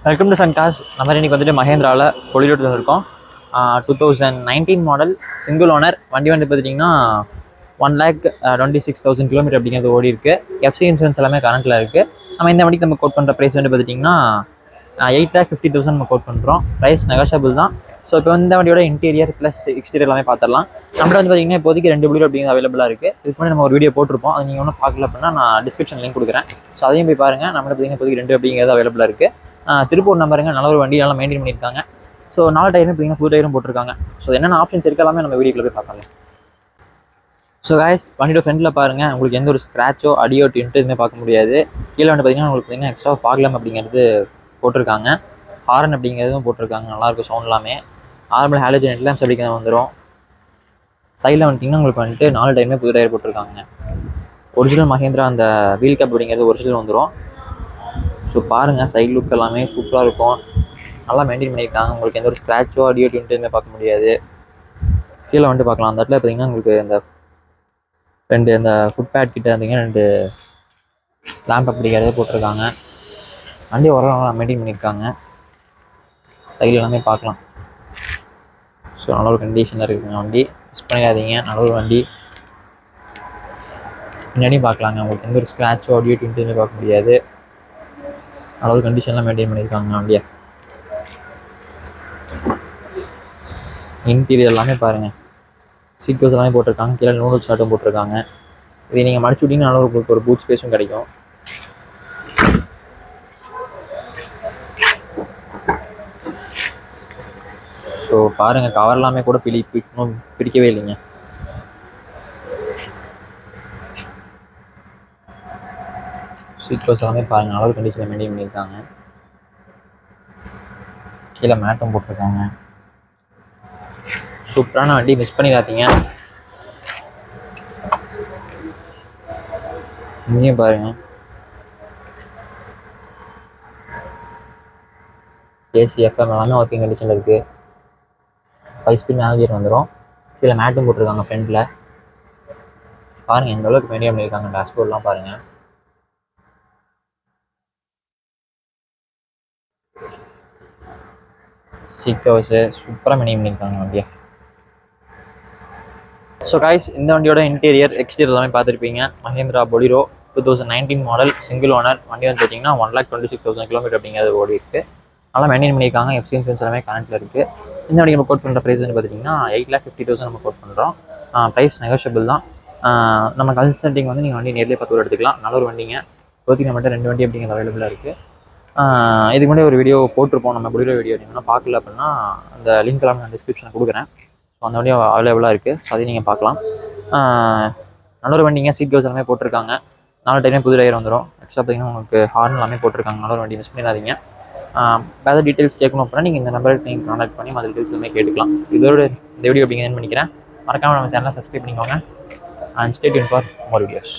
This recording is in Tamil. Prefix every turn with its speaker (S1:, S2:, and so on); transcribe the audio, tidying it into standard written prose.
S1: Welcome to Sun cos. நம்ம இன்னைக்கு வந்துட்டு மஹேந்திராவில் பொலிரோட் வந்திருக்கோம். 2019 மாடல் சிங்கிள் ஓனர் வண்டி வந்து பார்த்துட்டிங்கன்னா 1,26,000 கிலோமீட்டர் அப்படிங்கிறது ஓடி இருக்கு. எஃப்சி இன்சூரன்ஸ் எல்லாமே கரண்ட்டில் இருக்குது. நம்ம இந்த வண்டிக்கு நம்ம கோட் பண்ணுற ப்ரைஸ் வந்து பார்த்துட்டிங்கன்னா 8,50,000 நம்ம கோட் பண்ணுறோம். ப்ரைஸ் நெகோஷியபிள் தான். ஸோ இப்போ இந்த வண்டியோட இன்டீரியர் ப்ளஸ் எக்ஸ்டீரியர் எல்லாமே பார்த்துடலாம். நம்மள வந்து பார்த்திங்கன்னா இப்போதைக்கு 2 பொலிரோ அப்படிங்கிறது அவைலபிளாக இருக்குது. இதுக்கு முன்னாடி நம்ம ஒரு வீடியோ போட்டிருப்போம். அது நீங்கள் ஒன்றும் பார்க்கல அப்படின்னா நான் டிஸ்கிரிப்ஷன் லிங்க் கொடுக்குறேன். ஸோ அதையும் போய் பாருங்கள். நம்மள பார்த்திங்கன்னா இப்போதைக்கு 2 அப்படிங்கிறது அவைலபிளாக இருக்குது. திருப்பூர் நம்பருங்க, நல்ல ஒரு வண்டி நல்லா மெயின்டைன் பண்ணியிருக்காங்க. ஸோ 4 டயரும் பார்த்தீங்கன்னா புது டயரும் போட்டிருக்காங்க. ஸோ என்னென்ன ஆப்ஷன்ஸ் இருக்கலாமே நம்ம வீடியோக்குள்ள போய் பார்க்கலாம். ஸோ கைஸ், வண்டியோட ஃப்ரெண்டில் பாருங்கள், உங்களுக்கு எந்த ஒரு ஸ்க்ராச்சோ அடியோ டின்ட்டு எதுவுமே பார்க்க முடியாது. கீழே வந்து பார்த்தீங்கன்னா உங்களுக்கு பார்த்தீங்கன்னா எக்ஸ்ட்ரா ஃபாக்லாம் அப்படிங்கிறது போட்டிருக்காங்க. ஹாரன் அப்படிங்கிறதும் போட்டிருக்காங்க. நல்லாயிருக்கும் சவுண்ட் எல்லாமே. நார்மல் ஹாலஜன் ஹெட்லாம்ப்ஸ் அப்படிங்கிறது வந்துடும். சைடில் வந்துட்டிங்கன்னா உங்களுக்கு வந்துட்டு 4 டயருமே புது டயர் போட்டிருக்காங்க. ஒரிஜினல் மஹேந்திரா அந்த வீல் கேப் அப்படிங்கிறது ஒரிஜினல் வந்துடும். ஸோ பாருங்கள், சைட் லுக் எல்லாமே சூப்பராக இருக்கும். நல்லா மெயின்டைன் பண்ணியிருக்காங்க. உங்களுக்கு எந்த ஒரு ஸ்க்ராச்சோ அடியோ டின்ட்டு எதுவுமே பார்க்க முடியாது. கீழே வந்துட்டு பார்க்கலாம். அந்த இடத்துல பார்த்தீங்கன்னா உங்களுக்கு இந்த ஃபுட் பேட் கிட்ட இருந்தீங்கன்னா 2 லேம்ப் அப்படிங்கிறத போட்டிருக்காங்க. வண்டி ஓரளவு நல்லா மெயின்டைன் பண்ணியிருக்காங்க. சைடில் எல்லாமே பார்க்கலாம். ஸோ நல்ல ஒரு கண்டிஷனில் இருக்குங்க வண்டி. மிஸ் பண்ணிடாதீங்க, நல்ல ஒரு வண்டி. பின்னாடியும் பார்க்கலாங்க. உங்களுக்கு எந்த ஒரு ஸ்க்ராச்சோ ஆடியோ டின்ட்டு எதுவுமே பார்க்க முடியாது. நல்ல ஒரு கண்டிஷன்லாம் மெயின்டைன் பண்ணியிருக்காங்க வண்டியை. இன்டீரியர் எல்லாமே பாருங்கள். சீட் கவர்ஸ் எல்லாமே போட்டிருக்காங்க. கீழே நூடுல்ஸ் சாட்டும் போட்டிருக்காங்க. இதை நீங்கள் மடிச்சு விட்டிங்கன்னா நல்ல உங்களுக்கு ஒரு பூட் ஸ்பேஸும் கிடைக்கும். ஸோ பாருங்கள், கவர் எல்லாமே கூட பிடிக்கவே இல்லைங்க. சீட் கவர்ஸ் எல்லாமே பாருங்கள், நல்ல ஒரு கண்டிஷனில் மெயின்டைன் பண்ணியிருக்காங்க. கீழே மேட்டும் போட்டிருக்காங்க. சூப்பரான வண்டி, மிஸ் பண்ணிடாதீங்க. இங்கேயும் பாருங்கள், ஏசி எஃப்எம் எல்லாமே ஒர்க்கிங் கண்டிஷனில் இருக்குது. 5 ஸ்பீட் மேனேஜர் வந்துடும். கீழே மேட்டும் போட்டிருக்காங்க ஃப்ரண்ட்டில். பாருங்கள் எந்த அளவுக்கு மெயின்டைன் பண்ணியிருக்காங்க. டேஷ்போர்ட்லாம் பாருங்கள். சீட் கவர்ஸு சூப்பராக மெயின்டைன் பண்ணியிருக்காங்க வண்டியை. ஸோ கைஸ், இந்த வண்டியோட இன்டீரியர் எக்ஸ்டீரியர் எல்லாமே பார்த்துருப்பீங்க. Mahindra Bolero 2019 model single owner வண்டி வந்து பார்த்தீங்கன்னா 1,26,000 கிலோமீட்டர் அப்படிங்கிறது ஓடி இருக்குது. நல்லா மெயின்டைன் பண்ணியிருக்காங்க. எஃப்சி இன்சூரன்ஸ் எல்லாமே கரண்ட்டில் இருக்குது. இந்த வண்டி நம்ம கோட் பண்ணுற ப்ரைஸ் வந்து பார்த்தீங்கன்னா 8,50,000 நம்ம கோட் பண்ணுறோம். ப்ரைஸ் நெகோஷியபிள் தான். நம்ம கன்சல்டிங் வந்து நீங்கள் வண்டி நேரிலே பார்த்து எடுத்துக்கலாம். நல்ல ஒரு வண்டிங்க. இப்போதைக்கு நம்மகிட்ட 2 வண்டி அப்படிங்கிறது அவைலபிளாக இருக்குது. இதுக்கு முன்னாடி ஒரு வீடியோ போட்டிருப்போம், நம்ம பொலிரோ வீடியோ. நீங்கள் பார்க்கல அப்படின்னா அந்த லிங்க் எல்லாம் நான் டிஸ்கிரிப்ஷனில் கொடுக்குறேன். ஸோ அந்த வண்டியும் அவைலபிளாக இருக்குது. ஸோ அதையும் நீங்கள் பார்க்கலாம். நல்ல ஒரு வண்டிங்க. சீட் கவர்ஸ் எல்லாமே போட்டிருக்காங்க. 4 டயருமே புது டயர் வந்துடும். எக்ஸ்ட்ரா பார்த்தீங்கன்னா உங்களுக்கு ஹார்ன் எல்லாமே போட்டிருக்காங்க. நல்ல ஒரு வண்டி, மிஸ் பண்ணிடாதீங்க. வேறு டீட்டெயில்ஸ் கேட்கணும் அப்படின்னா நீங்கள் இந்த நம்பருக்கு நீங்கள் கான்டாக்ட் பண்ணி மற்ற டீட்டெயில்ஸ் எல்லாமே கேட்டுக்கலாம். இதோட இந்த வீடியோ அப்படிங்க பண்ணிக்கிறேன். மறக்காமல் நம்ம சேனலை சப்ஸ்கிரைப் பண்ணிக்கோங்க. And stay tune for more videos.